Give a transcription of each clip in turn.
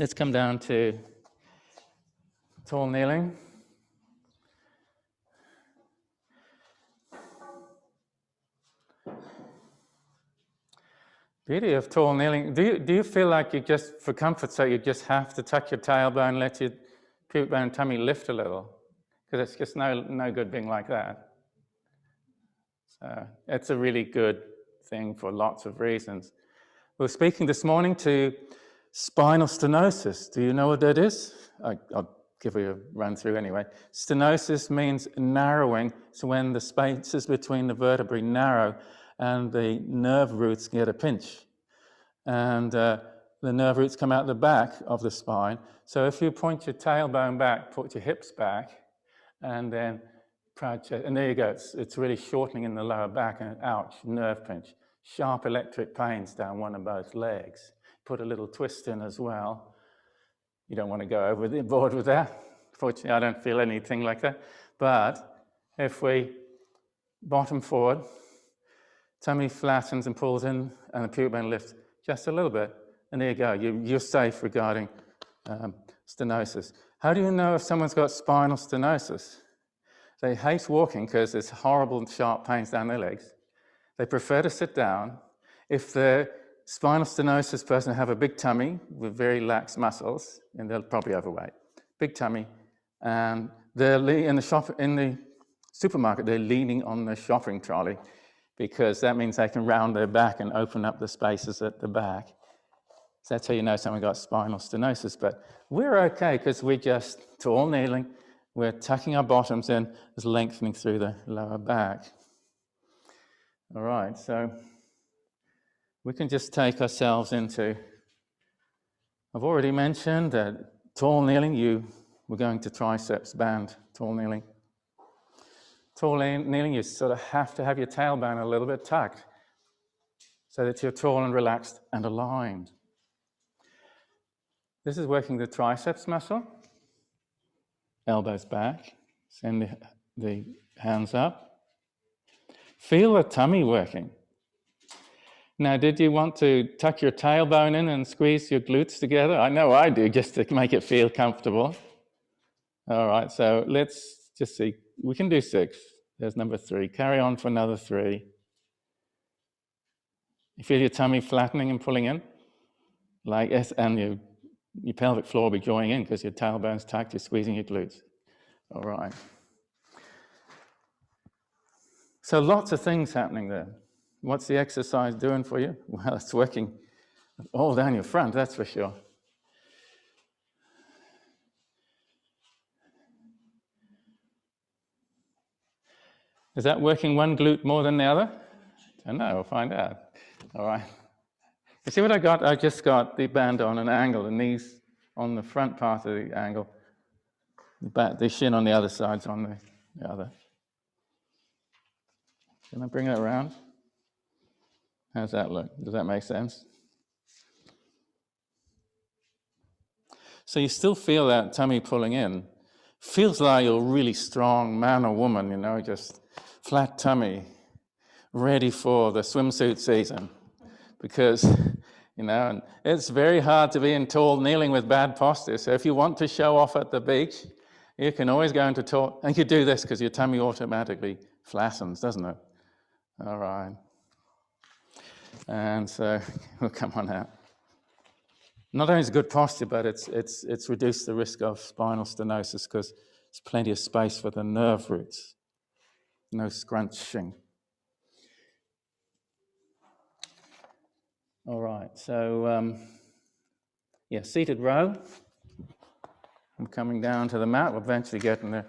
Let's come down to tall kneeling. Beauty of tall kneeling. Do you feel like you just, for comfort's sake, you just have to tuck your tailbone, let your pubic bone and tummy lift a little? Because it's just no good being like that. So it's a really good thing for lots of reasons. We were speaking this morning to spinal stenosis. Do you know what that is? I'll give you a run through anyway. Stenosis means narrowing. So when the spaces between the vertebrae narrow and the nerve roots get a pinch. And the nerve roots come out the back of the spine. So if you point your tailbone back, put your hips back, and then proud chest, and there you go. It's really shortening in the lower back, and ouch, nerve pinch. Sharp electric pains down one of both legs. Put a little twist in as well. You don't want to go overboard with that. Fortunately, I don't feel anything like that. But if we bottom forward, tummy flattens and pulls in, and the pubic bone lifts just a little bit, and there you go. You're safe regarding stenosis. How do you know if someone's got spinal stenosis? They hate walking because there's horrible sharp pains down their legs. They prefer to sit down. If the spinal stenosis person have a big tummy with very lax muscles, and they're probably overweight, big tummy, and they're in the supermarket, they're leaning on the shopping trolley because that means they can round their back and open up the spaces at the back. So that's how you know someone got spinal stenosis. But we're okay because we're just tall kneeling, we're tucking our bottoms in, just lengthening through the lower back. All right, so we can just take ourselves into, I've already mentioned that tall kneeling, we're going to triceps band tall kneeling. Tall kneeling, you sort of have to have your tailbone a little bit tucked so that you're tall and relaxed and aligned. This is working the triceps muscle. Elbows back, send the hands up. Feel the tummy working. Now, did you want to tuck your tailbone in and squeeze your glutes together? I know I do, just to make it feel comfortable. All right, so let's just see. We can do 6. There's number 3. Carry on for another 3. You feel your tummy flattening and pulling in? Like yes, and your pelvic floor will be drawing in because your tailbone's tucked, you're squeezing your glutes. All right. So lots of things happening there. What's the exercise doing for you? Well, it's working all down your front, that's for sure. Is that working one glute more than the other? I don't know, we'll find out. All right. You see what I got? I just got the band on an angle, the knees on the front part of the angle, the shin on the other side's on the other. Can I bring it around? How's that look? Does that make sense? So you still feel that tummy pulling in. Feels like you're a really strong man or woman, you know, just flat tummy, ready for the swimsuit season. Because, you know, and it's very hard to be in tall kneeling with bad posture. So if you want to show off at the beach, you can always go into tall, and you do this because your tummy automatically flattens, doesn't it? All right. And so we'll come on out. Not only is it good posture, but it's reduced the risk of spinal stenosis because there's plenty of space for the nerve roots. No scrunching. All right, so yeah, seated row. I'm coming down to the mat. We'll eventually get in there.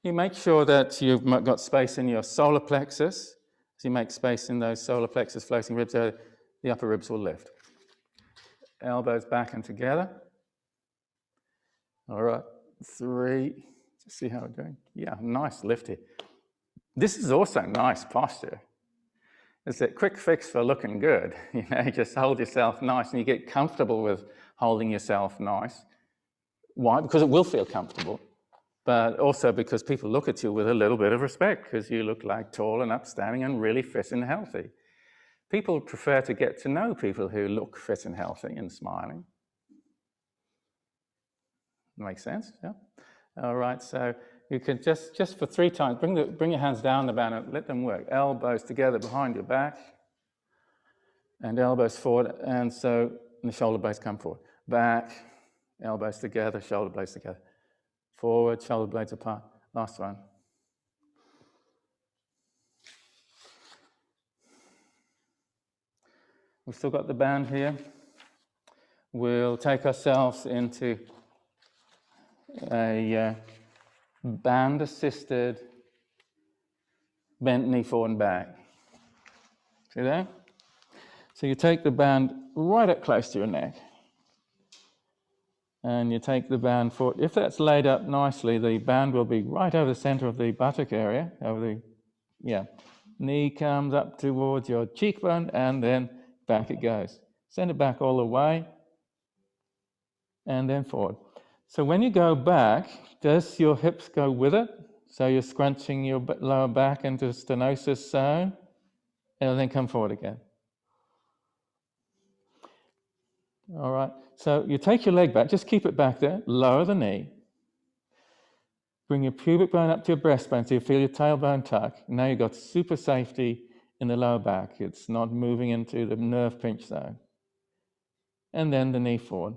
You make sure that you've got space in your solar plexus. So you make space in those solar plexus floating ribs, so the upper ribs will lift. Elbows back and together. All right, 3. Just see how we're doing. Yeah, nice lift here. This is also nice posture. It's a quick fix for looking good. You know, you just hold yourself nice and you get comfortable with holding yourself nice. Why? Because it will feel comfortable. But also because people look at you with a little bit of respect because you look like tall and upstanding and really fit and healthy. People prefer to get to know people who look fit and healthy and smiling. Makes sense, yeah? All right, so you can just for 3 times, bring your hands down the band and let them work. Elbows together behind your back, and elbows forward, and so the shoulder blades come forward. Back, elbows together, shoulder blades together. Forward, shoulder blades apart. Last one. We've still got the band here. We'll take ourselves into a band-assisted bent knee forward and back. See that? So you take the band right up close to your neck. And you take the band forward. If that's laid up nicely, the band will be right over the center of the buttock area, Knee comes up towards your cheekbone, and then back it goes. Send it back all the way, and then forward. So when you go back, does your hips go with it? So you're scrunching your lower back into stenosis zone, and then come forward again. All right, so you take your leg back, just keep it back there, lower the knee. Bring your pubic bone up to your breastbone so you feel your tailbone tuck. Now you've got super safety in the lower back. It's not moving into the nerve pinch zone. And then the knee forward.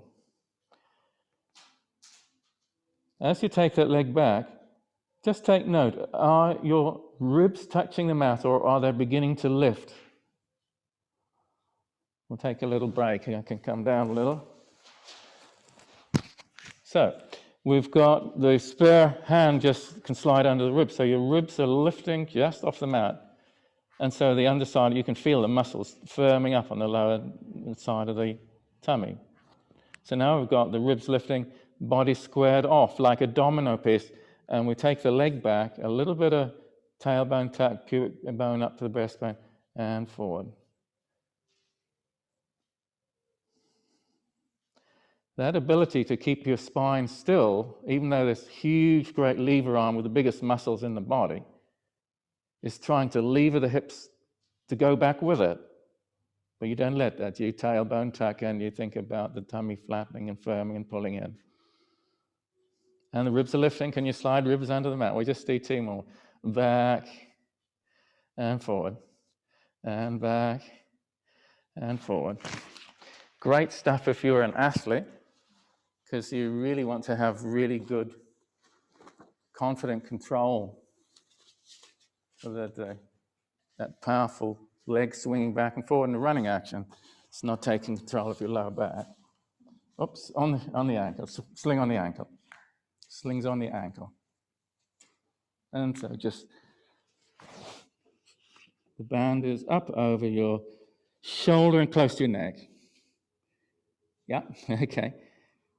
As you take that leg back, just take note, are your ribs touching the mat or are they beginning to lift? We'll take a little break. I can come down a little. So, we've got the spare hand just can slide under the ribs. So your ribs are lifting just off the mat. And so the underside, you can feel the muscles firming up on the lower side of the tummy. So now we've got the ribs lifting, body squared off like a domino piece. And we take the leg back, a little bit of tailbone tuck, pubic bone up to the breastbone, and forward. That ability to keep your spine still, even though this huge, great lever arm with the biggest muscles in the body, is trying to lever the hips to go back with it. But you don't let that. You tailbone tuck and you think about the tummy flattening and firming and pulling in. And the ribs are lifting. Can you slide ribs under the mat? We just do 2 more. Back and forward. And back and forward. Great stuff if you're an athlete, because you really want to have really good, confident control of that powerful leg swinging back and forward in the running action. It's not taking control of your lower back. Oops, on the ankle, sling on the ankle. Slings on the ankle. And so just, the band is up over your shoulder and close to your neck. Yeah, okay.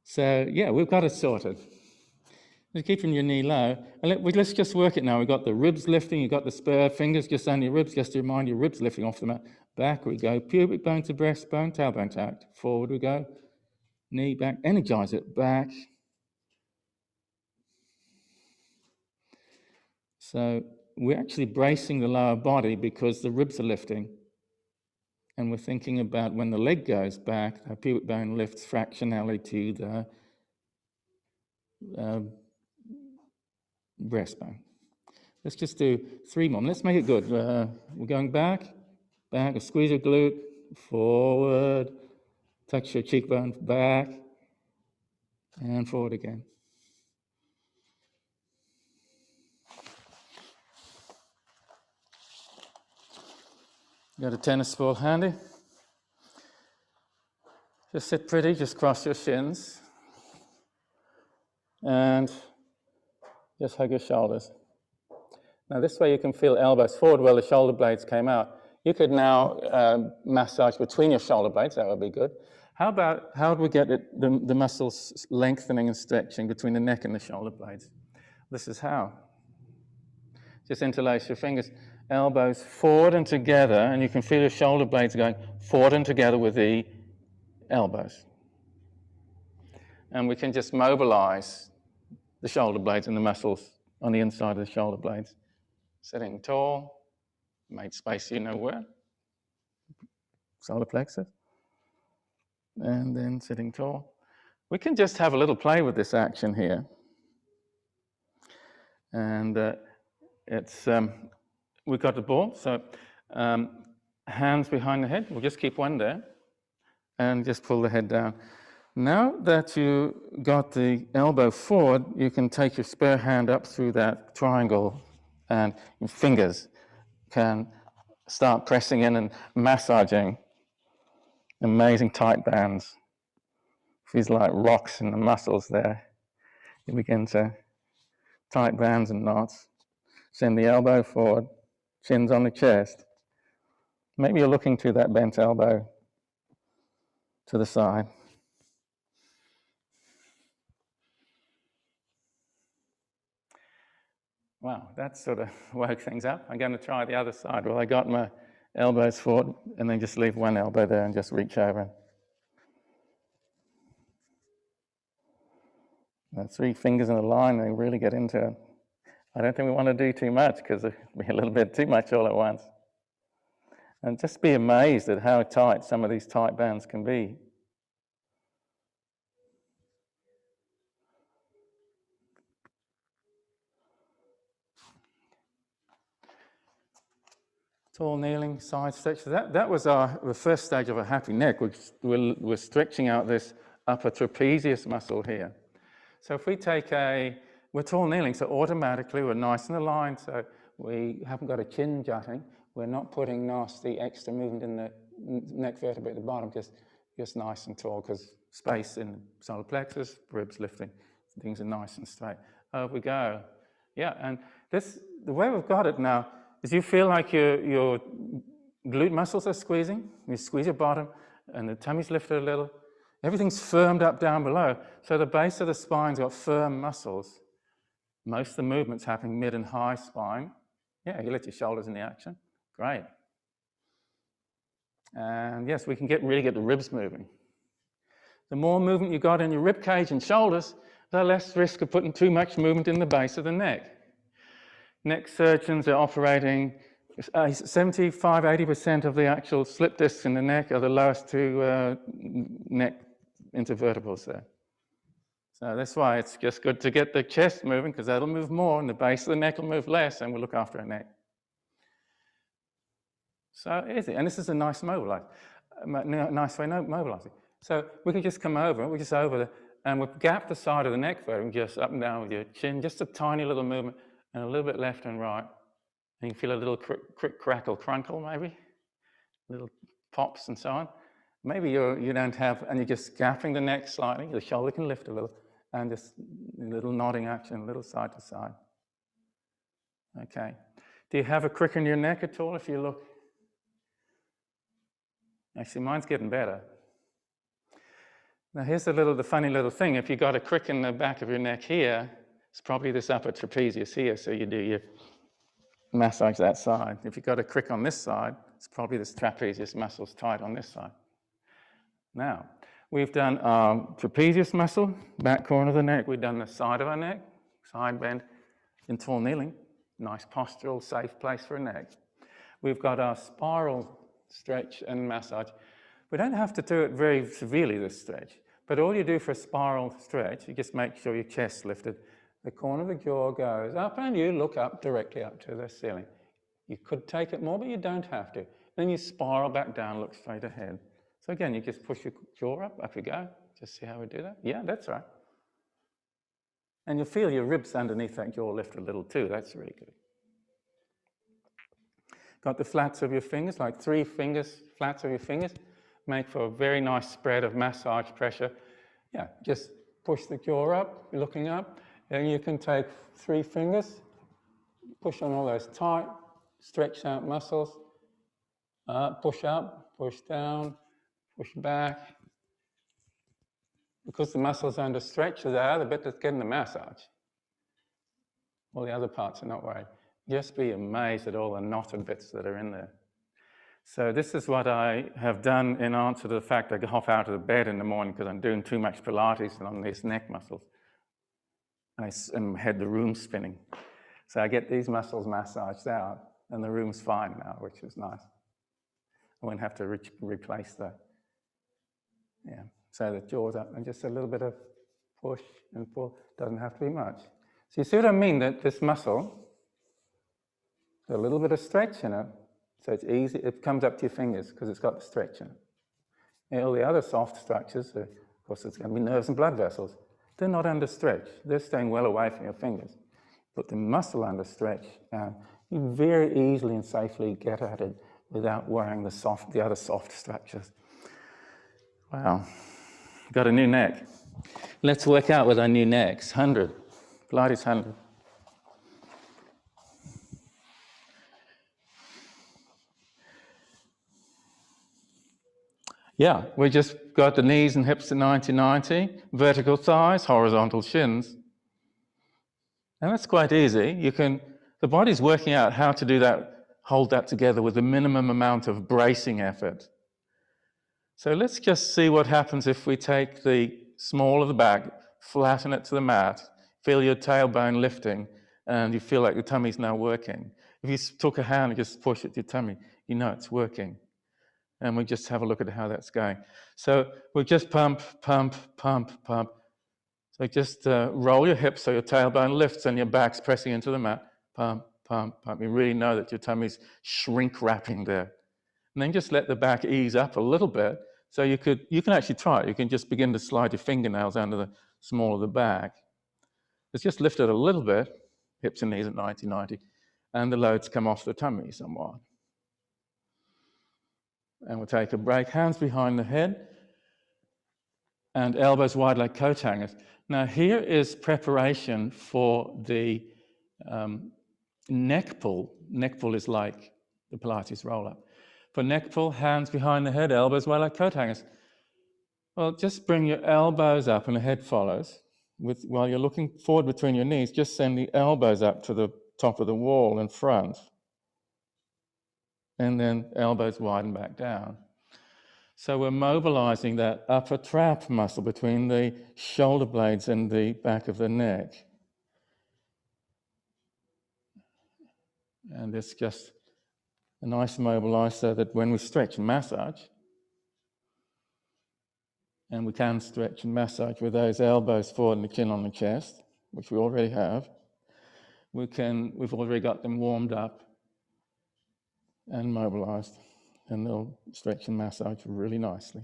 So yeah, we've got it sorted. Just keeping your knee low. And let's just work it now. We've got the ribs lifting, you've got the spare fingers just under your ribs, just to remind you, ribs lifting off the mat. Back we go, pubic bone to breastbone, tailbone tucked. Forward we go, knee back, energize it, back. So we're actually bracing the lower body because the ribs are lifting. And we're thinking about when the leg goes back, the pubic bone lifts fractionally to the breastbone. Let's just do 3 more. Let's make it good. We're going back, squeeze your glute, forward, touch your cheekbone, back, and forward again. Got a tennis ball handy. Just sit pretty, just cross your shins. And just hug your shoulders. Now this way you can feel elbows forward where the shoulder blades came out. You could now massage between your shoulder blades, that would be good. How would we get the muscles lengthening and stretching between the neck and the shoulder blades? This is how. Just interlace your fingers, elbows forward and together, and you can feel your shoulder blades going forward and together with the elbows. And we can just mobilize the shoulder blades and the muscles on the inside of the shoulder blades. Sitting tall, made space you know where. solar plexus. And then sitting tall. We can just have a little play with this action here. And we've got the ball, so hands behind the head. We'll just keep one there and just pull the head down. Now that you got the elbow forward, you can take your spare hand up through that triangle and your fingers can start pressing in and massaging amazing tight bands. Feels like rocks in the muscles there. You begin to tight bands and knots. Send the elbow forward, chin's on the chest. Maybe you're looking to that bent elbow to the side. Wow, that sort of woke things up. I'm going to try the other side. Well, I got my elbows forward and then just leave one elbow there and just reach over. The 3 fingers in a line, they really get into it. I don't think we want to do too much because it'll be a little bit too much all at once. And just be amazed at how tight some of these tight bands can be. Tall kneeling, side stretch. That was the first stage of a happy neck. We're stretching out this upper trapezius muscle here. So if we take we're tall kneeling, so automatically we're nice and aligned, so we haven't got a chin jutting. We're not putting nasty extra movement in the neck vertebrae at the bottom, just nice and tall, because space in the solar plexus, ribs lifting, things are nice and straight. Over we go. Yeah, and the way we've got it now is you feel like your glute muscles are squeezing. You squeeze your bottom, and the tummy's lifted a little. Everything's firmed up down below. So the base of the spine's got firm muscles. Most of the movement's happening mid and high spine. Yeah, you let your shoulders in the action. Great. And yes, we can really get the ribs moving. The more movement you got in your rib cage and shoulders, the less risk of putting too much movement in the base of the neck. Neck surgeons are operating 75–80% of the actual slip discs in the neck are the lowest 2 neck intervertebrals there. So that's why it's just good to get the chest moving, because that'll move more and the base of the neck will move less, and we'll look after our neck. So easy, and this is a nice mobilize, nice way of mobilizing. So we can just come over, we're just over there, and we'll gap the side of the neck vertebra, just up and down with your chin, just a tiny little movement, and a little bit left and right. And you feel a little crick, crackle, crunkle, maybe, little pops and so on. Maybe you don't have, and you're just gapping the neck slightly, the shoulder can lift a little, and just a little nodding action, a little side to side. Okay. Do you have a crick in your neck at all if you look? Actually, mine's getting better. Now here's the funny little thing. If you got a crick in the back of your neck here, it's probably this upper trapezius here, so you do your massage that side. If you've got a crick on this side, it's probably this trapezius muscle's tight on this side. Now, we've done our trapezius muscle, back corner of the neck. We've done the side of our neck, side bend in tall kneeling. Nice postural, safe place for a neck. We've got our spiral stretch and massage. We don't have to do it very severely, this stretch, but all you do for a spiral stretch, you just make sure your chest's lifted. The corner of the jaw goes up and you look up, directly up to the ceiling. You could take it more, but you don't have to. Then you spiral back down, look straight ahead. So again, you just push your jaw up you go. Just see how we do that. Yeah, that's right. And you'll feel your ribs underneath that jaw lift a little too. That's really good. Got the flats of your fingers, like 3 fingers, flats of your fingers. Make for a very nice spread of massage pressure. Yeah, just push the jaw up, looking up. And you can take 3 fingers, push on all those tight, stretch out muscles. Push up, push down, push back. Because the muscles under stretch are there, the bit that's getting the massage. All the other parts are not worried. Just be amazed at all the knotted bits that are in there. So this is what I have done in answer to the fact I hop out of the bed in the morning because I'm doing too much Pilates on these neck muscles. And I had the room spinning. So I get these muscles massaged out and the room's fine now, which is nice. I won't have to replace the, yeah. So the jaw's up and just a little bit of push and pull. Doesn't have to be much. So you see what I mean, that this muscle, a little bit of stretch in it, so it's easy, it comes up to your fingers because it's got the stretch in it. And all the other soft structures, of course it's going to be nerves and blood vessels, they're not under stretch. They're staying well away from your fingers. Put the muscle under stretch, you very easily and safely get at it without worrying the other soft structures. Wow, got a new neck. Let's work out with our new necks. 100, Pilates 100. Yeah, we just got the knees and hips at 90-90, vertical thighs, horizontal shins. And that's quite easy. The body's working out how to do that, hold that together with the minimum amount of bracing effort. So let's just see what happens if we take the small of the back, flatten it to the mat, feel your tailbone lifting, and you feel like your tummy's now working. If you took a hand and just push at your tummy, you know it's working. And we just have a look at how that's going. So we just pump, pump, pump, pump. So just roll your hips so your tailbone lifts and your back's pressing into the mat. Pump, pump, pump. You really know that your tummy's shrink wrapping there. And then just let the back ease up a little bit. So you can actually try it. You can just begin to slide your fingernails under the small of the back. It's just lift it a little bit, hips and knees at 90-90, and the loads come off the tummy somewhat. And we'll take a break, hands behind the head, and elbows wide like coat hangers. Now here is preparation for the neck pull. Neck pull is like the Pilates roll-up. For neck pull, hands behind the head, elbows wide like coat hangers. Well, just bring your elbows up and the head follows. While you're looking forward between your knees, just send the elbows up to the top of the wall in front. And then elbows widen back down. So we're mobilizing that upper trap muscle between the shoulder blades and the back of the neck. And it's just a nice mobilizer that when we stretch and massage, and we can stretch and massage with those elbows forward and the chin on the chest, which we already have, we've already got them warmed up and mobilized, and they'll stretch and massage really nicely.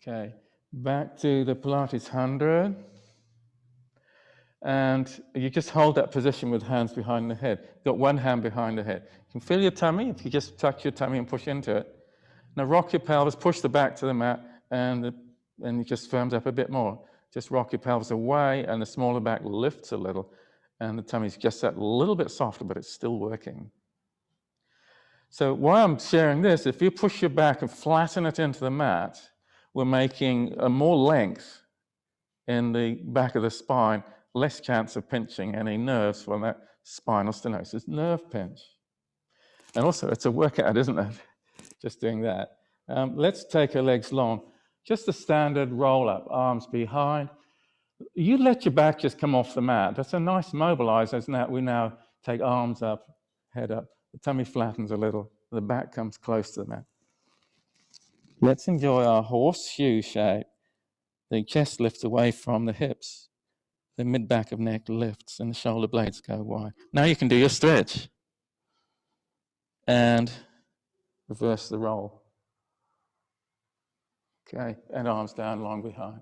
Okay, back to the Pilates 100. And you just hold that position with hands behind the head. You've got one hand behind the head. You can feel your tummy if you just tuck your tummy and push into it. Now rock your pelvis, push the back to the mat, and it just firms up a bit more. Just rock your pelvis away, and the smaller back lifts a little, and the tummy's just that little bit softer, but it's still working. So while I'm sharing this, if you push your back and flatten it into the mat, we're making more length in the back of the spine, less chance of pinching any nerves from that spinal stenosis nerve pinch. And also, it's a workout, isn't it? Just doing that. Let's take our legs long. Just a standard roll-up, arms behind. You let your back just come off the mat. That's a nice mobilizer, isn't it? We now take arms up, head up. The tummy flattens a little. The back comes close to the mat. Let's enjoy our horseshoe shape. The chest lifts away from the hips. The mid-back of neck lifts and the shoulder blades go wide. Now you can do your stretch. And reverse the roll. Okay, and arms down, long behind.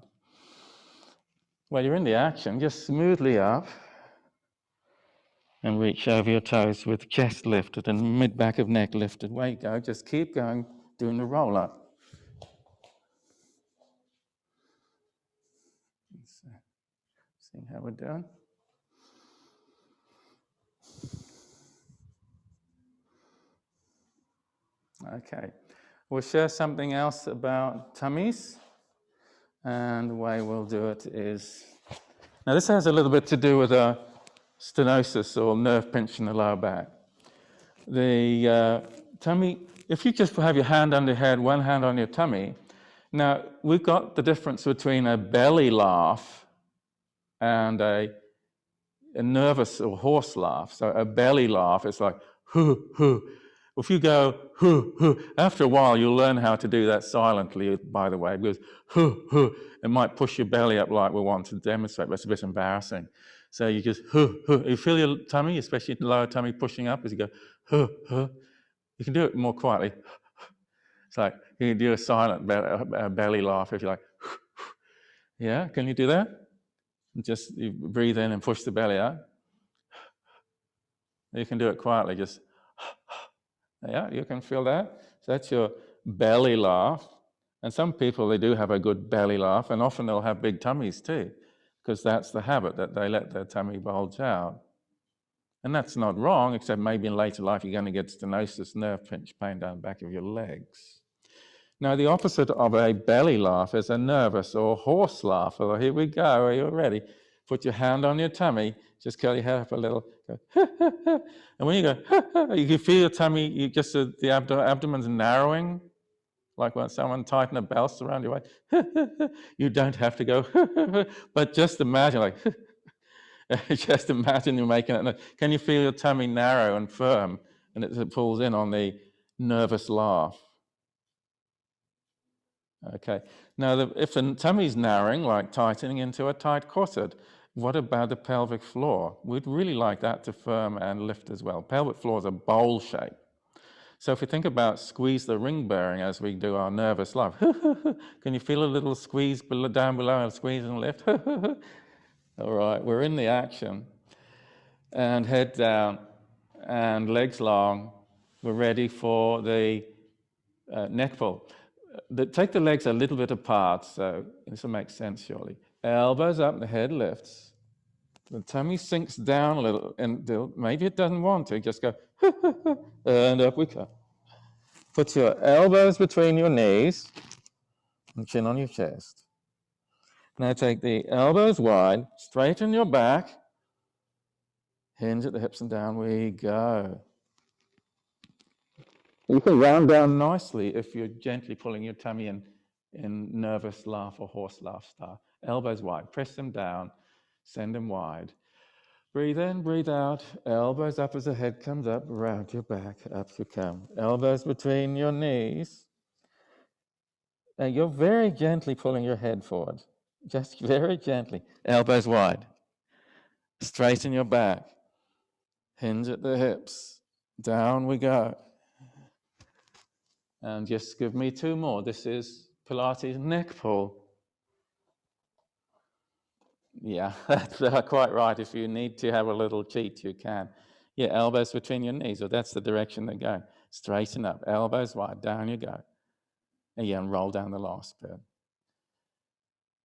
While you're in the action, just smoothly up and reach over your toes with chest lifted and mid-back of neck lifted. Way you go, just keep going, doing the roll-up. See how we're doing. Okay, we'll share something else about tummies, and the way we'll do it is, now this has a little bit to do with a stenosis or nerve pinch in the lower back. The tummy, if you just have your hand under your head, one hand on your tummy, now we've got the difference between a belly laugh and a nervous or horse laugh. So a belly laugh is like, hoo, hoo. If you go, hoo, hoo, after a while, you'll learn how to do that silently, by the way, because hoo, hoo, it might push your belly up like we want to demonstrate, but it's a bit embarrassing. So you just, hoo, hoo. You feel your tummy, especially the lower tummy, pushing up as you go, hoo, hoo. You can do it more quietly. It's like you can do a silent belly laugh if you like. Yeah, can you do that? Just you breathe in and push the belly out. You can do it quietly, just, yeah, you can feel that. So that's your belly laugh. And some people, they do have a good belly laugh, and often they'll have big tummies too, because that's the habit, that they let their tummy bulge out. And that's not wrong, except maybe in later life you're going to get stenosis, nerve pinch pain down the back of your legs. Now, the opposite of a belly laugh is a nervous or horse laugh. Well, here we go. Are you ready? Put your hand on your tummy. Just curl your head up a little. Go, and when you go, you can feel your tummy, the abdomen's narrowing, like when someone tightened a belt around your waist. You don't have to go, but just imagine, like, just imagine you're making it. Can you feel your tummy narrow and firm? And it pulls in on the nervous laugh. Okay, now if the tummy's narrowing, like tightening into a tight corset, what about the pelvic floor? We'd really like that to firm and lift as well. Pelvic floor is a bowl shape. So if we think about squeeze the ring bearing as we do our nervous laugh, can you feel a little squeeze down below, and squeeze and lift? All right, we're in the action. And head down and legs long. We're ready for the neck pull. Take the legs a little bit apart, so this will make sense surely. Elbows up, the head lifts. The tummy sinks down a little, and maybe it doesn't want to, just go, and up we come. Put your elbows between your knees and chin on your chest. Now take the elbows wide, straighten your back, hinge at the hips, and down we go. You can round down nicely if you're gently pulling your tummy in nervous laugh or horse laugh style. Elbows wide, press them down, send them wide. Breathe in, breathe out, elbows up as the head comes up, around your back, up you come. Elbows between your knees. And you're very gently pulling your head forward, just very gently. Elbows wide. Straighten your back. Hinge at the hips. Down we go. And just give me two more. This is Pilates neck pull. Yeah, that's quite right. If you need to have a little cheat, you can. Yeah, elbows between your knees, or that's the direction they're going. Straighten up, elbows wide, down you go. And yeah, and roll down the last bit.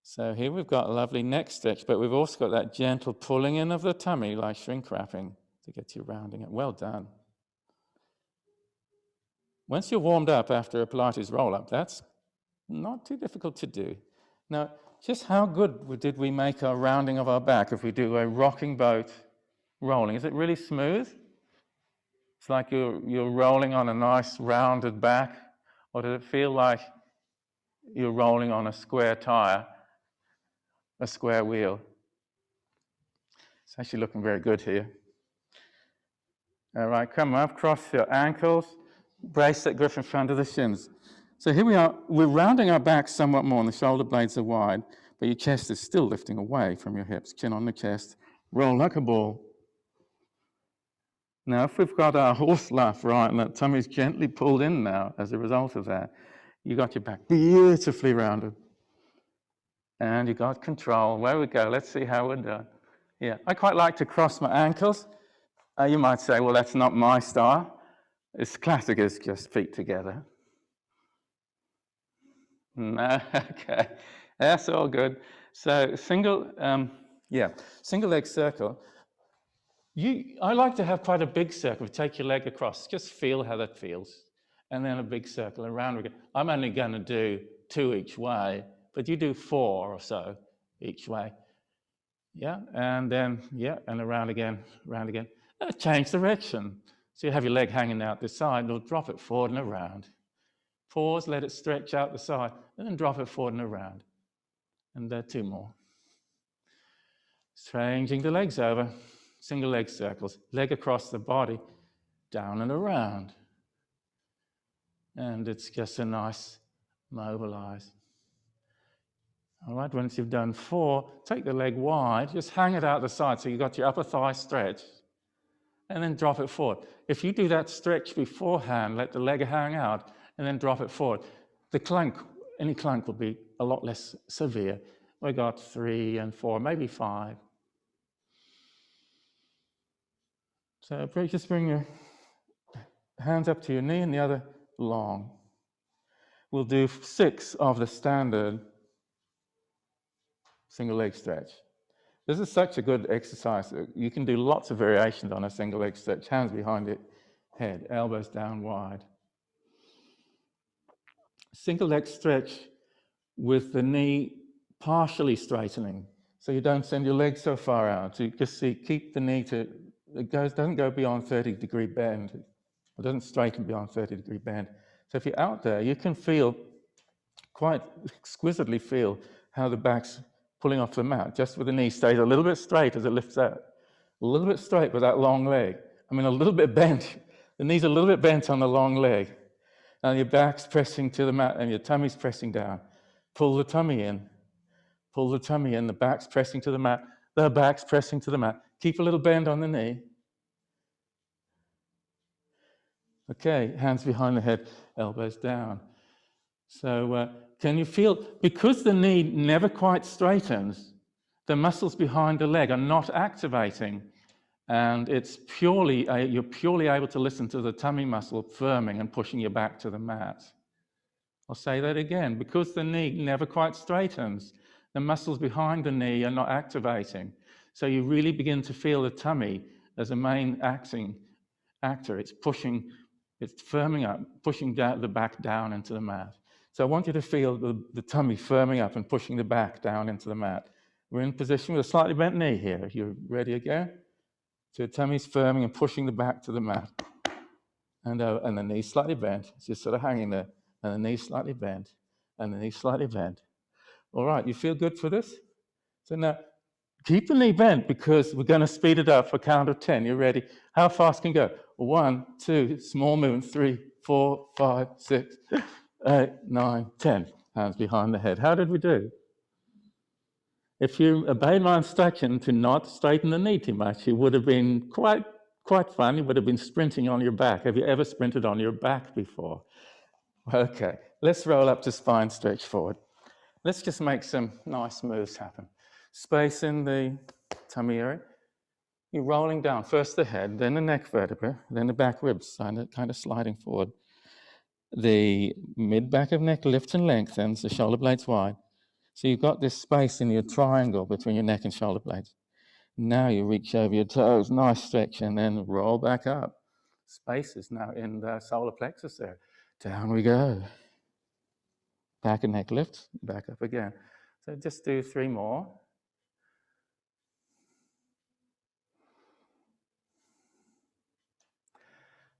So here we've got a lovely neck stretch, but we've also got that gentle pulling in of the tummy, like shrink wrapping, to get you rounding it. Well done. Once you're warmed up after a Pilates roll-up, that's not too difficult to do. Now, just how good did we make our rounding of our back if we do a rocking boat rolling? Is it really smooth? It's like you're rolling on a nice rounded back, or does it feel like you're rolling on a square tire, a square wheel? It's actually looking very good here. All right, come up, cross your ankles, brace that grip in front of the shins. So here we are, we're rounding our back somewhat more, and the shoulder blades are wide, but your chest is still lifting away from your hips, chin on the chest, roll like a ball. Now, if we've got our horse laugh right, and that tummy's gently pulled in now as a result of that, you got your back beautifully rounded. And you got control. Where we go, let's see how we're doing. Yeah, I quite like to cross my ankles. You might say, well, that's not my style. It's classic, it's just feet together. No, okay, that's all good. So single leg circle. I like to have quite a big circle. Take your leg across, just feel how that feels. And then a big circle around again. I'm only going to do 2 each way, but you do 4 or so each way. Yeah, and then, yeah, and around again, around again. Change direction. So you have your leg hanging out the side, and you'll drop it forward and around. Pause, let it stretch out the side, and then drop it forward and around. And 2 more. Changing the legs over. Single leg circles. Leg across the body, down and around. And it's just a nice mobilize. All right, once you've done 4, take the leg wide, just hang it out the side so you've got your upper thigh stretched, and then drop it forward. If you do that stretch beforehand, let the leg hang out, and then drop it forward, the clunk, any clunk will be a lot less severe. We got 3 and 4, maybe 5. So just bring your hands up to your knee and the other long. We'll do 6 of the standard single leg stretch. This is such a good exercise. You can do lots of variations on a single leg stretch. Hands behind the head, elbows down wide. Single leg stretch with the knee partially straightening. So you don't send your legs so far out. So you just keep the knee to, doesn't go beyond 30-degree bend. It doesn't straighten beyond 30-degree bend. So if you're out there, you can quite exquisitely feel how the back's pulling off the mat, just with the knee stays a little bit straight as it lifts out. A little bit straight with that long leg. I mean, a little bit bent. The knee's a little bit bent on the long leg. And your back's pressing to the mat and your tummy's pressing down. Pull the tummy in. Pull the tummy in. The back's pressing to the mat. The back's pressing to the mat. Keep a little bend on the knee. Okay, hands behind the head, elbows down. So can you feel, because the knee never quite straightens, the muscles behind the leg are not activating, and it's you're purely able to listen to the tummy muscle firming and pushing you back to the mat. I'll say that again. Because the knee never quite straightens, the muscles behind the knee are not activating. So you really begin to feel the tummy as a main actor. It's pushing, it's firming up, pushing the back down into the mat. So I want you to feel the tummy firming up and pushing the back down into the mat. We're in position with a slightly bent knee here. You're ready again? So the tummy's firming and pushing the back to the mat. And the knee's slightly bent. It's just sort of hanging there. And the knee's slightly bent. And the knee's slightly bent. All right, you feel good for this? So now, keep the knee bent because we're going to speed it up for count of 10. You ready? How fast can you go? 1, 2, small movement, 3, 4, 5, 6, 8, 9, 10. Hands behind the head. How did we do? If you obeyed my instruction to not straighten the knee too much, it would have been quite fun. You would have been sprinting on your back. Have you ever sprinted on your back before? Okay, let's roll up to spine stretch forward. Let's just make some nice moves happen. Space in the tummy area. You're rolling down, first the head, then the neck vertebra, then the back ribs, kind of sliding forward. The mid-back of neck lifts and lengthens, the shoulder blades wide. So you've got this space in your triangle between your neck and shoulder blades. Now you reach over your toes, nice stretch, and then roll back up. Space is now in the solar plexus there. Down we go. Back and neck lift, back up again. So just do 3 more.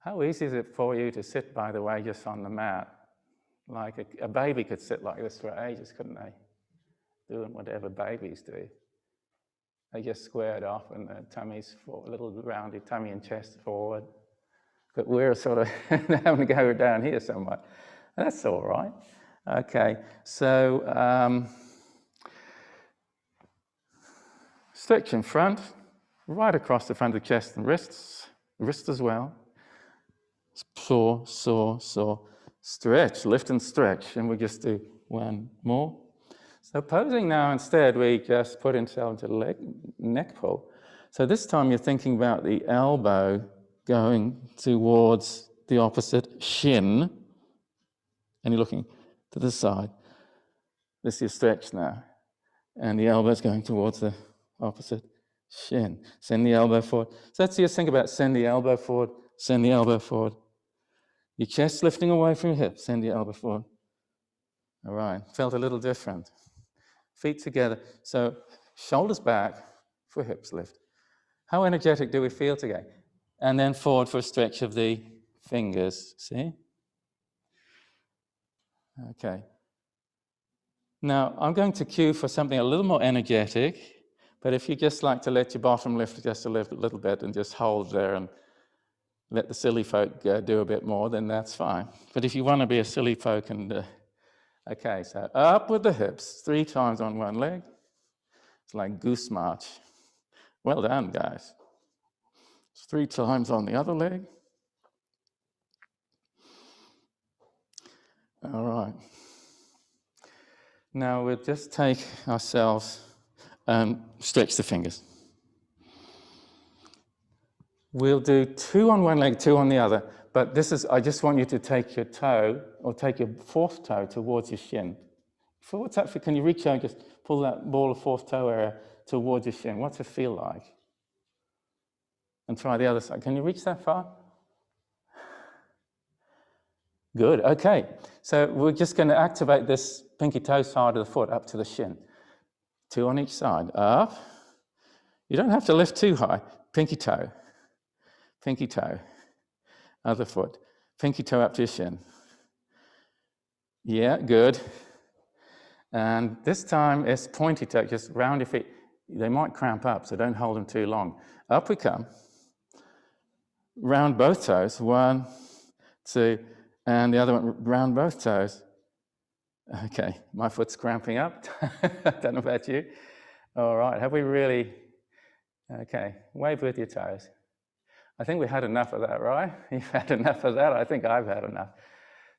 How easy is it for you to sit, by the way, just on the mat? Like a baby could sit like this for ages, couldn't they? Doing whatever babies do. They just squared off and the tummy's a little rounded tummy and chest forward. But we're sort of having to go down here somewhat. That's all right. Okay, so stretch in front, right across the front of the chest and wrists as well. Saw, stretch, lift and stretch, and we just do 1 more. So posing now instead, we just put ourselves into the neck pull. So this time you're thinking about the elbow going towards the opposite shin, and you're looking to the side. This is your stretch now, and the elbow's going towards the opposite shin. Send the elbow forward. So let's just think about send the elbow forward, send the elbow forward. Your chest lifting away from your hips, send the elbow forward. All right, felt a little different. Feet together, so shoulders back for hips lift. How energetic do we feel today? And then forward for a stretch of the fingers, see? Okay. Now, I'm going to cue for something a little more energetic, but if you just like to let your bottom lift just a little bit and just hold there and let the silly folk do a bit more, then that's fine. But if you want to be a silly folk and, okay, so up with the hips, 3 times on one leg. It's like goose march. Well done, guys. 3 times on the other leg. All right. Now we'll just take ourselves and stretch the fingers. We'll do 2 on one leg, 2 on the other, but this is, I just want you to take your toe, or take your 4th toe towards your shin. What's that for? Can you reach out and just pull that ball of 4th toe area towards your shin? What's it feel like? And try the other side. Can you reach that far? Good, okay. So we're just going to activate this pinky toe side of the foot up to the shin. 2 on each side, up. You don't have to lift too high. Pinky toe, other foot. Pinky toe up to your shin. Yeah, good. And this time it's pointy toe, just round your feet. They might cramp up, so don't hold them too long. Up we come. Round both toes, 1, 2, and the other one, round both toes. Okay, my foot's cramping up. I don't know about you. All right, have we really? Okay, wave with your toes. I think we had enough of that, right? You've had enough of that. I think I've had enough.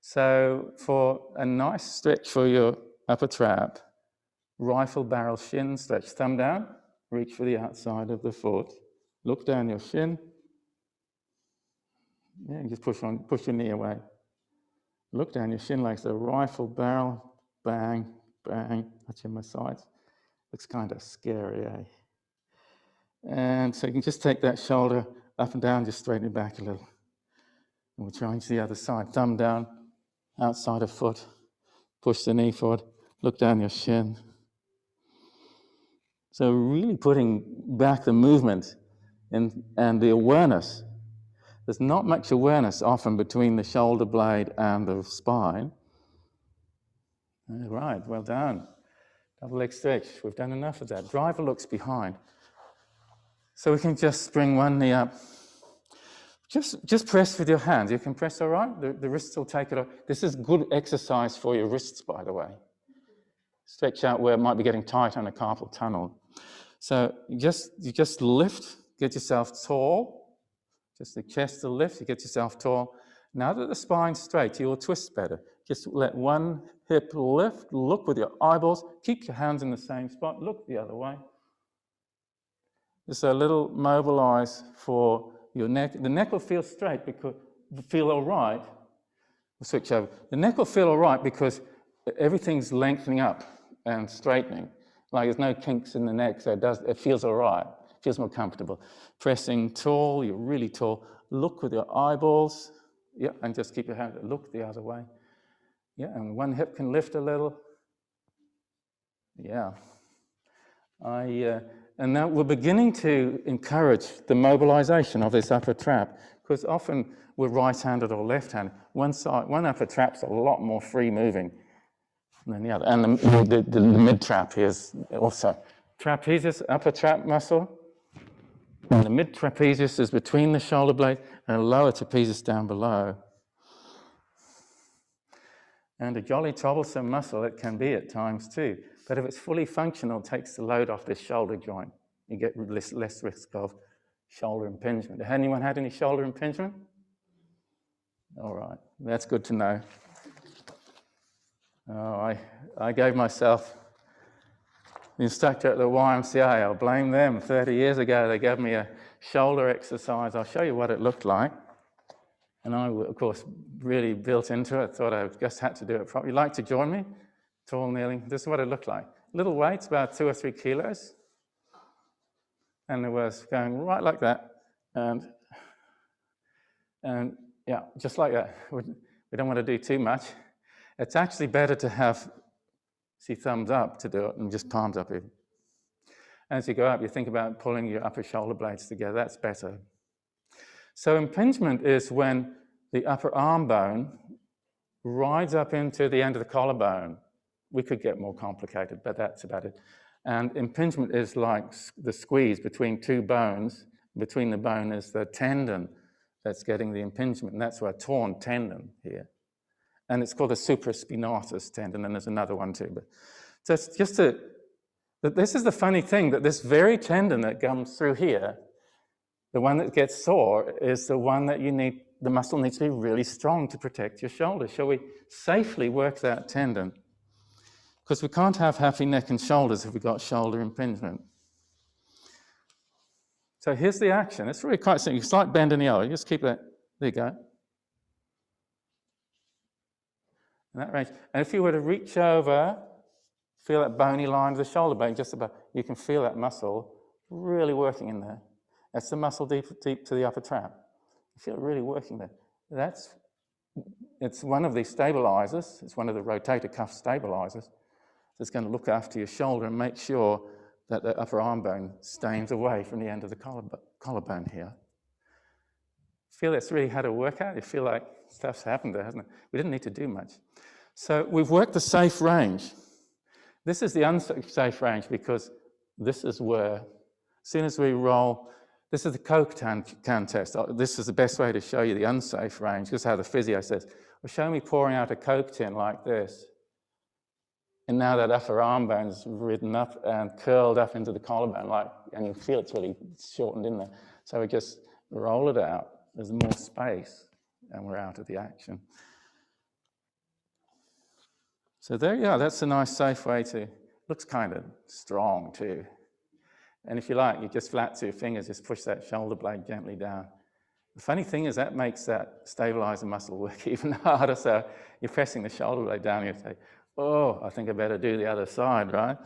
So for a nice stretch for your upper trap, rifle barrel shin stretch, thumb down, reach for the outside of the foot, look down your shin. Yeah, just push your knee away. Look down your shin like a rifle barrel, bang, bang, touching my sides. Looks kind of scary, eh? And so you can just take that shoulder up and down, just straighten it back a little. And we'll change the other side. Thumb down, outside of foot. Push the knee forward, look down your shin. So really putting back the movement and the awareness. There's not much awareness often between the shoulder blade and the spine. All right, well done. Double leg stretch, we've done enough of that. Driver looks behind. So we can just bring one knee up. Just press with your hands. You can press all right. The wrists will take it off. This is good exercise for your wrists, by the way. Stretch out where it might be getting tight on a carpal tunnel. So you just lift, get yourself tall. Just the chest to lift, you get yourself tall. Now that the spine's straight, you will twist better. Just let one hip lift, look with your eyeballs, keep your hands in the same spot, look the other way. Just a little mobilize for your neck. The neck will feel straight because feel all right. We'll switch over. The neck will feel all right because everything's lengthening up and straightening. Like there's no kinks in the neck, so it feels all right. It feels more comfortable. Pressing tall, you're really tall. Look with your eyeballs. Yeah, and just keep your hand, look the other way. Yeah, and one hip can lift a little. Yeah. And now we're beginning to encourage the mobilization of this upper trap, because often we're right-handed or left-handed. One upper trap's a lot more free moving than the other. And the mid-trap here is also trapezius, upper trap muscle. And the mid-trapezius is between the shoulder blade and lower trapezius down below. And a jolly troublesome muscle it can be at times too. But if it's fully functional, it takes the load off this shoulder joint. You get less risk of shoulder impingement. Has anyone had any shoulder impingement? All right, that's good to know. Oh, I gave myself the instructor at the YMCA, I'll blame them. 30 years ago, they gave me a shoulder exercise. I'll show you what it looked like. And I, of course, really built into it, thought I just had to do it properly. You'd like to join me? Tall kneeling. This is what it looked like. Little weights, about 2 or 3 kilos. And it was going right like that. And yeah, just like that. We don't want to do too much. It's actually better to have, see, thumbs up to do it and just palms up even. As you go up, you think about pulling your upper shoulder blades together. That's better. So impingement is when the upper arm bone rides up into the end of the collarbone. We could get more complicated, but that's about it. And impingement is like the squeeze between 2 bones. Between the bone is the tendon that's getting the impingement, and that's why a torn tendon here. And it's called a supraspinatus tendon, and there's another one too. But this is the funny thing, that this very tendon that comes through here, the one that gets sore, is the one that the muscle needs to be really strong to protect your shoulder. Shall we safely work that tendon? Because we can't have happy neck and shoulders if we've got shoulder impingement. So here's the action. It's really quite simple. Slight bend in the elbow. Just keep that. There you go. In that range. And if you were to reach over, feel that bony line of the shoulder blade, just about, you can feel that muscle really working in there. That's the muscle deep to the upper trap. You feel it really working there. It's one of these stabilizers. It's one of the rotator cuff stabilizers that's going to look after your shoulder and make sure that the upper arm bone stays away from the end of the collarbone here. Feel that's really had a workout? You feel like stuff's happened there, hasn't it? We didn't need to do much. So we've worked the safe range. This is the unsafe range because this is where, as soon as we roll, this is the Coke can test. This is the best way to show you the unsafe range. This is how the physio says, well, show me pouring out a Coke tin like this. And now that upper arm bone's ridden up and curled up into the collarbone, and you feel it's really shortened in there. So we just roll it out. There's more space, and we're out of the action. So there you are. That's a nice, safe way to. Looks kind of strong too. And if you like, you just flat to your fingers, just push that shoulder blade gently down. The funny thing is that makes that stabilizer muscle work even harder. So you're pressing the shoulder blade down, and you say, oh, I think I better do the other side, right?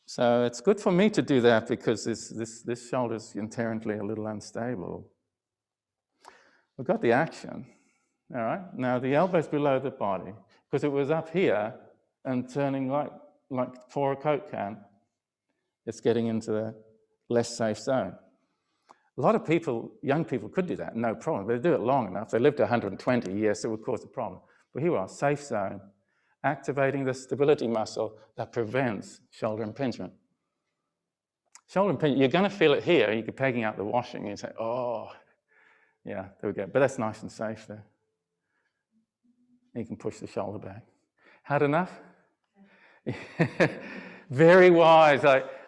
So it's good for me to do that because this shoulder's inherently a little unstable. We've got the action, all right? Now the elbow's below the body because it was up here and turning like pour a Coke can. It's getting into the less safe zone. A lot of people, young people could do that, no problem. They do it long enough. They live to 120, yes, it would cause a problem. But here we are, safe zone, activating the stability muscle that prevents shoulder impingement. Shoulder impingement, you're going to feel it here. You're pegging out the washing and you say, oh, yeah, there we go. But that's nice and safe there. You can push the shoulder back. Had enough? Very wise.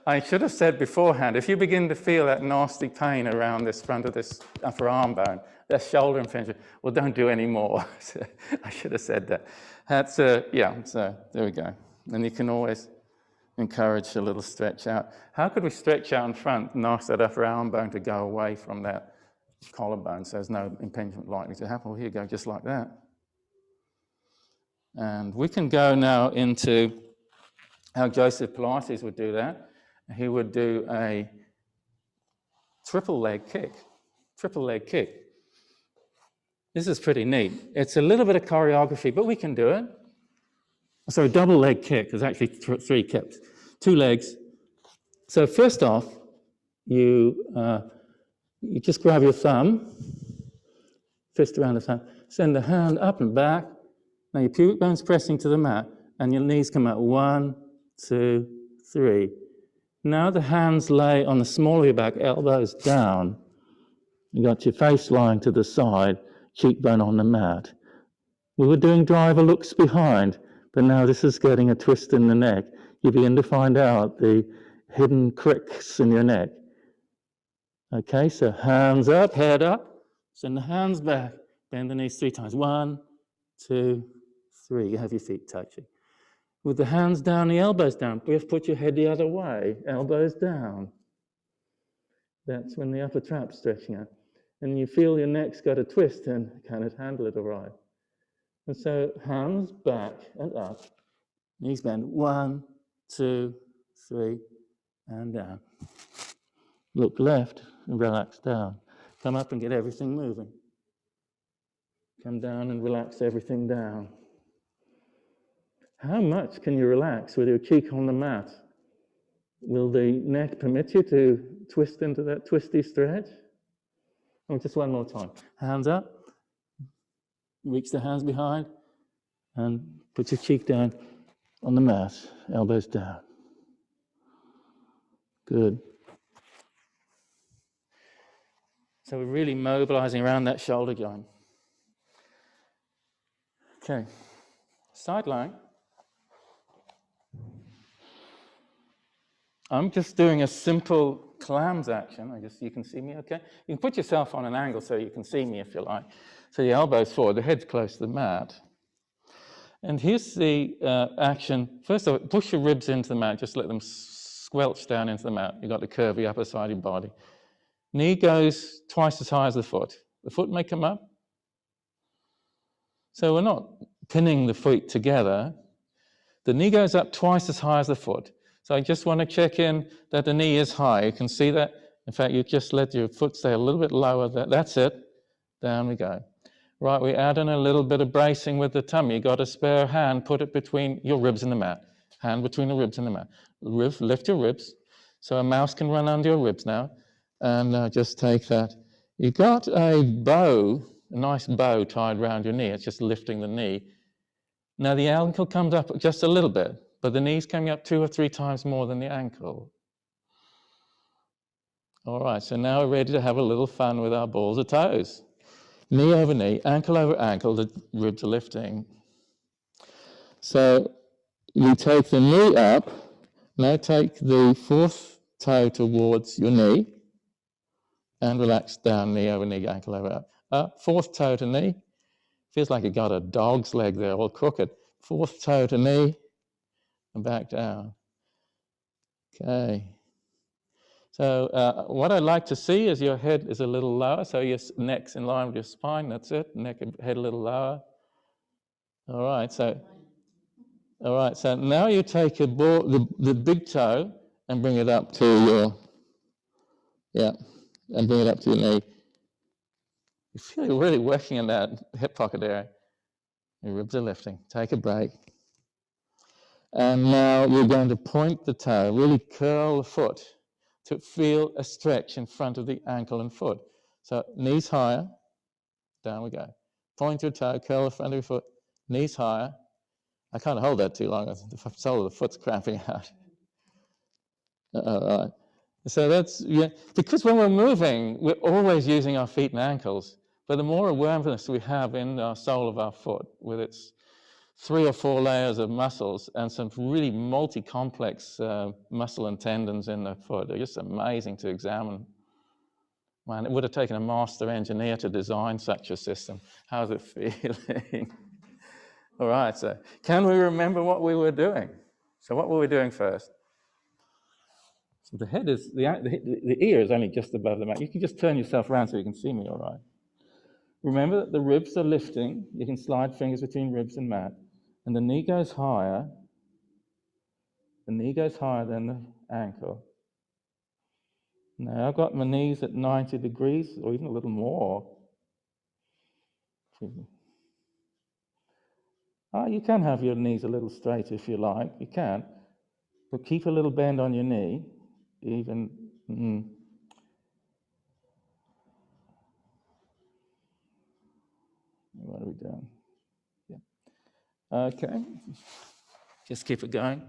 I should have said beforehand, if you begin to feel that nasty pain around this front of this upper arm bone, that shoulder impingement, well, don't do any more. I should have said that. That's, yeah, so there we go. And you can always encourage a little stretch out. How could we stretch out in front and ask that upper arm bone to go away from that collarbone so there's no impingement likely to happen? Well, here you go, just like that. And we can go now into how Joseph Pilates would do that. He would do a triple leg kick. This is pretty neat. It's a little bit of choreography, but we can do it. Sorry, double leg kick. There's actually three kicks. 2 legs. So first off, you just grab your thumb, fist around the thumb, send the hand up and back. Now your pubic bone's pressing to the mat, and your knees come out. 1, 2, 3. Now the hands lay on the small of your back, elbows down. You got your face lying to the side, cheekbone on the mat. We were doing driver looks behind, but now this is getting a twist in the neck. You begin to find out the hidden cricks in your neck. Okay, so hands up, head up, send the hands back, bend the knees 3 times. 1, 2, 3. You have your feet touching. With the hands down, the elbows down, just put your head the other way, elbows down. That's when the upper trap's stretching out. And you feel your neck's got a twist and cannot handle it all right. And so hands back and up, knees bend, 1, 2, 3, and down. Look left and relax down. Come up and get everything moving. Come down and relax everything down. How much can you relax with your cheek on the mat? Will the neck permit you to twist into that twisty stretch? Oh, just one more time. Hands up. Reach the hands behind and put your cheek down on the mat, elbows down. Good. So we're really mobilizing around that shoulder joint. Okay, side lying. I'm just doing a simple clams action. You can see me okay? You can put yourself on an angle so you can see me if you like. So the elbow's forward, the head's close to the mat. And here's the action. First of all, push your ribs into the mat, just let them squelch down into the mat. You've got the curvy upper side of your body. Knee goes twice as high as the foot. The foot may come up. So we're not pinning the feet together. The knee goes up twice as high as the foot. So I just want to check in that the knee is high. You can see that. In fact, you just let your foot stay a little bit lower. That's it. Down we go. Right, we add in a little bit of bracing with the tummy. You got a spare hand, put it between your ribs and the mat. Hand between the ribs and the mat. Lift your ribs. So a mouse can run under your ribs now. And just take that. You got a bow, a nice bow tied around your knee. It's just lifting the knee. Now the ankle comes up just a little bit, but the knee's coming up 2 or 3 times more than the ankle. All right, so now we're ready to have a little fun with our balls of toes. Knee over knee, ankle over ankle, the ribs are lifting. So you take the knee up, now take the 4th toe towards your knee, and relax down, knee over knee, ankle over up. 4th toe to knee. Feels like you got a dog's leg there, all crooked. 4th toe to knee, and back down. Okay. So what I'd like to see is your head is a little lower, so your neck's in line with your spine, that's it. Neck and head a little lower. All right, so now you take a ball, the big toe and bring it up to your, and bring it up to your knee. You feel you're really working in that hip pocket area. Your ribs are lifting. Take a break. And now you're going to point the toe, really curl the foot to feel a stretch in front of the ankle and foot. So knees higher, down we go. Point your toe, curl the front of your foot, knees higher. I can't hold that too long, the sole of the foot's cramping out. All right. So that's, because when we're moving, we're always using our feet and ankles, but the more awareness we have in our sole of our foot, with its 3 or 4 layers of muscles and some really multi-complex muscle and tendons in the foot, they're just amazing to examine. Man, it would have taken a master engineer to design such a system. How's it feeling? All right, so can we remember what we were doing? So what were we doing first? So the head is, the ear is only just above the mat. You can just turn yourself around so you can see me all right. Remember that the ribs are lifting. You can slide fingers between ribs and mat. And the knee goes higher. The knee goes higher than the ankle. Now I've got my knees at 90 degrees or even a little more. You can have your knees a little straight if you like. You can. But keep a little bend on your knee. Even. What are we doing? Yeah. Okay. Just keep it going.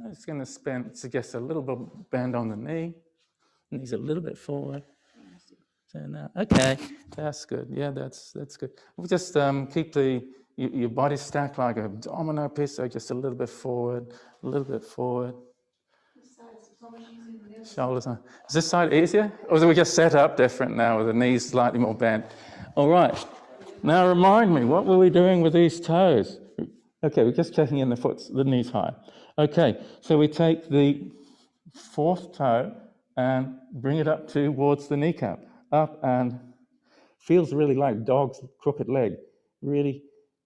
I'm just going to suggest a little bit bend on the knee. Knees a little bit forward. So now, okay, that's good. Yeah, that's good. We'll just keep your body stacked like a domino piece, so just a little bit forward, a little bit forward. Shoulders on. Is this side easier? Or is we just set up different now with the knees slightly more bent? All right. Now remind me, what were we doing with these toes? Okay, we're just checking in the knees high. Okay, so we take the 4th toe and bring it up towards the kneecap. Up, and feels really like dog's crooked leg. Really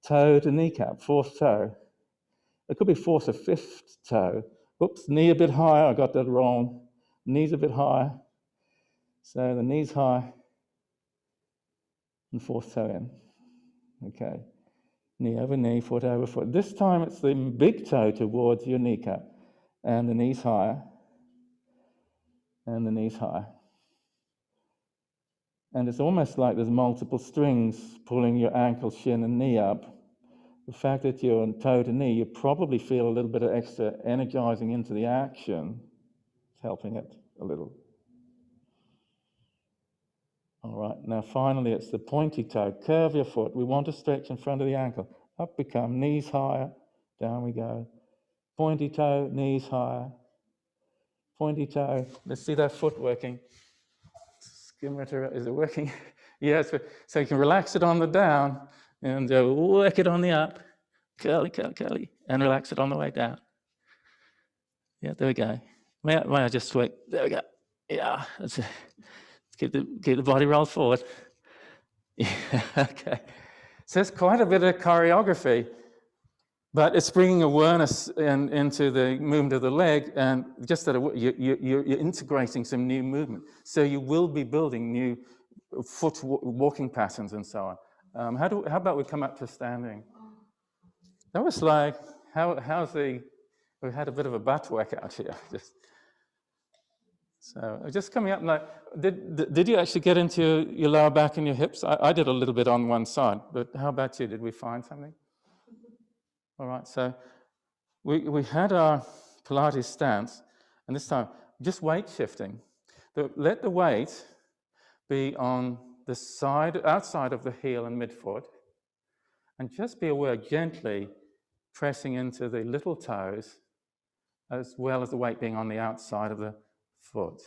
toe to kneecap, 4th toe. It could be 4th or 5th toe. Oops, knee a bit higher, I got that wrong. Knees a bit higher. So the knee's high and 4th toe in. Okay. Knee over knee, foot over foot. This time it's the big toe towards your kneecap. And the knee's higher. And the knee's higher. And it's almost like there's multiple strings pulling your ankle, shin, and knee up. The fact that you're on toe to knee, you probably feel a little bit of extra energizing into the action. It's helping it a little. All right, now finally it's the pointy toe. Curve your foot. We want to stretch in front of the ankle. Up we come, knees higher, down we go. Pointy toe, knees higher. Pointy toe. Let's see that foot working. Skim it around. Is it working? Yes, so you can relax it on the down and work it on the up. Curly, curly, curly, and relax it on the way down. Yeah, there we go. May I just work? There we go. Yeah, that's it. Keep the body roll forward. Yeah, okay. So it's quite a bit of choreography, but it's bringing awareness into the movement of the leg, and just that you're integrating some new movement. So you will be building new foot walking patterns and so on. How about we come up to standing? That was like, we had a bit of a butt workout here. So just coming up, like, did you actually get into your lower back and your hips? I did a little bit on one side, but how about you? Did we find something? All right, so we had our Pilates stance, and this time just weight shifting. Let the weight be on the side, outside of the heel and midfoot, and just be aware gently pressing into the little toes, as well as the weight being on the outside of the foot.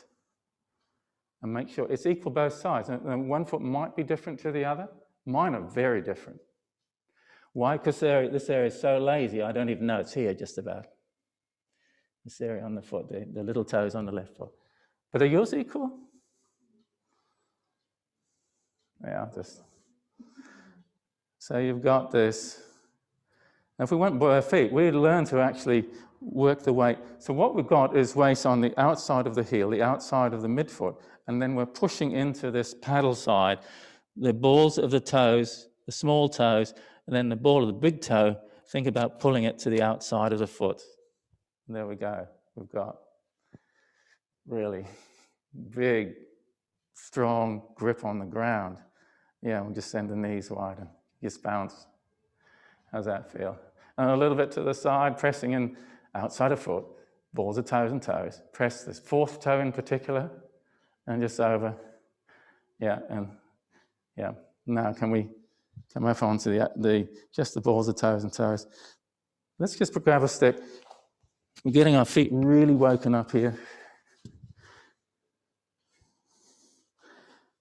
And make sure it's equal both sides. And one foot might be different to the other. Mine are very different. Why? Because this area is so lazy, I don't even know it's here just about. This area on the foot, the little toes on the left foot. But are yours equal? Yeah, so you've got this. Now if we went by our feet, we'd learn to actually work the weight. So what we've got is weight on the outside of the heel, the outside of the midfoot, and then we're pushing into this paddle side, the balls of the toes, the small toes, and then the ball of the big toe. Think about pulling it to the outside of the foot. And there we go. We've got really big, strong grip on the ground. Yeah, we'll just send the knees wide and just bounce. How's that feel? And a little bit to the side, pressing in outside of foot, balls of toes and toes. Press this fourth toe in particular, and just over. Yeah, and yeah. Now can we come up onto just the balls of toes and toes? Let's just grab a stick. We're getting our feet really woken up here.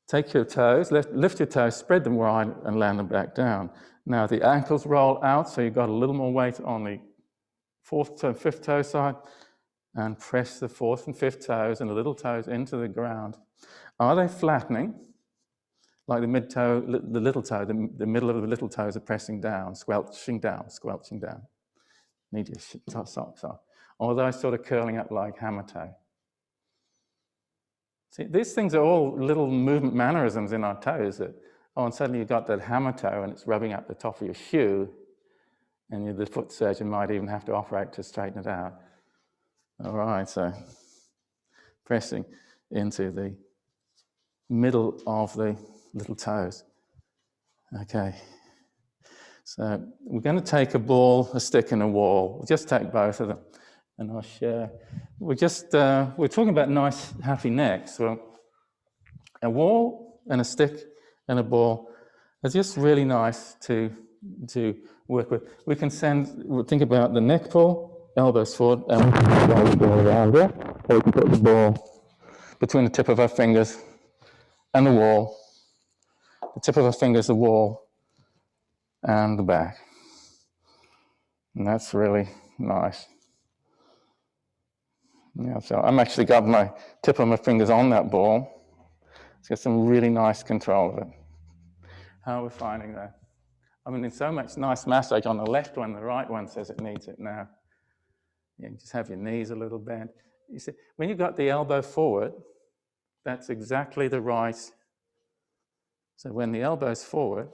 Take your toes, lift your toes, spread them wide, and land them back down. Now the ankles roll out, so you've got a little more weight on the fourth to fifth toe side, and press the fourth and fifth toes and the little toes into the ground. Are they flattening? Like the mid toe, the little toe, the middle of the little toes are pressing down, squelching down, squelching down. Need your socks off. Or are they sort of curling up like hammer toe? See, these things are all little movement mannerisms in our toes that, and suddenly you've got that hammer toe and it's rubbing up the top of your shoe, and the foot surgeon might even have to operate to straighten it out. All right, so pressing into the middle of the little toes. Okay, so we're going to take a ball, a stick, and a wall. We'll just take both of them, and I'll share. We're talking about nice, happy necks. Well, a wall and a stick and a ball are just really nice to work with. We can think about the neck pull, elbows forward, and we can roll the ball around there, or we can put the ball between the tip of our fingers and the wall, the tip of our fingers, the wall, and the back. And that's really nice. Yeah, so I'm actually got my tip of my fingers on that ball. It's got some really nice control of it. How are we finding that? I mean, there's so much nice massage on the left one, the right one says it needs it now. You just have your knees a little bent. You see, when you've got the elbow forward, that's exactly the right. So when the elbow's forward,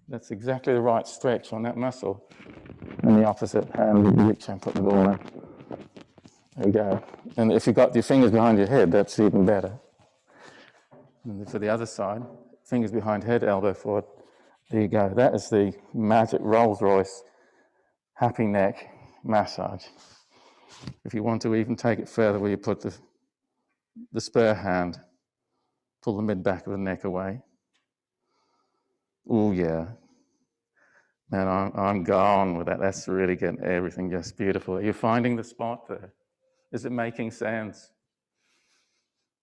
that's exactly the right stretch on that muscle. And the opposite hand, you reach and put the ball in. There you go. And if you've got your fingers behind your head, that's even better. And for the other side, fingers behind head, elbow forward. There you go. That is the magic Rolls-Royce happy neck massage. If you want to even take it further, where you put the spare hand Pull the mid-back of the neck away. Oh, yeah. Man, I'm gone with that. That's really getting everything just beautiful. Are you finding the spot there? Is it making sense?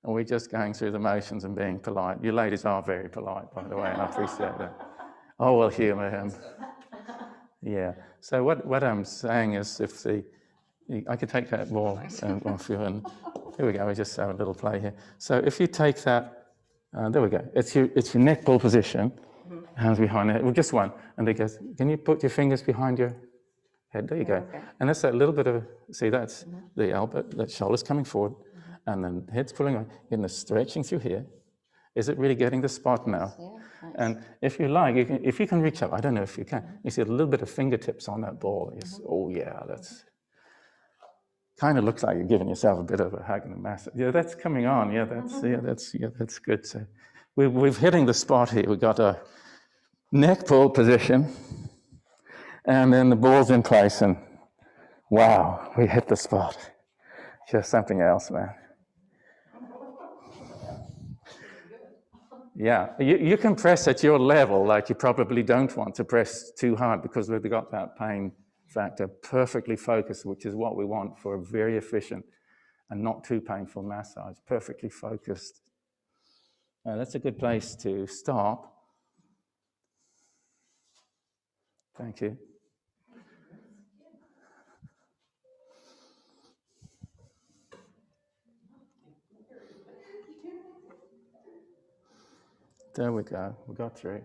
Are we just going through the motions and being polite? You ladies are very polite, by the way, and I appreciate that. Oh, we'll humour him. Yeah. So what I'm saying is, I could take that ball off you, and here we go. We just have a little play here. So if you take that, there we go. It's your neck pull position, hands behind it. Well, just one, and it goes. Can you put your fingers behind your head? There you go. Okay. And that's that little bit of that's the elbow, the shoulders coming forward, and then head's pulling on. Getting the stretching through here. Is it really getting the spot now? Yeah, nice. And if you like, if you can reach up, I don't know if you can, you see a little bit of fingertips on that ball. Oh yeah, that's kind of looks like you're giving yourself a bit of a hug and a massage. Yeah, that's coming on. Yeah, that's good. So we've hitting the spot here. We've got a neck pull position, and then the ball's in place, and wow, we hit the spot. Just something else, man. Yeah, you can press at your level, like you probably don't want to press too hard because we've got that pain factor perfectly focused, which is what we want for a very efficient and not too painful massage, perfectly focused. That's a good place to stop. Thank you. There we go, we got through.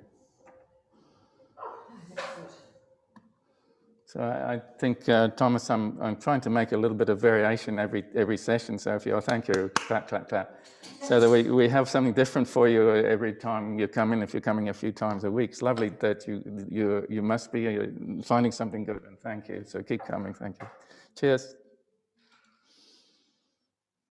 So I think, Thomas, I'm trying to make a little bit of variation every session, so if thank you, clap, clap, clap, so that we have something different for you every time you come in, if you're coming a few times a week. It's lovely that you must be finding something good, and thank you, so keep coming, thank you. Cheers.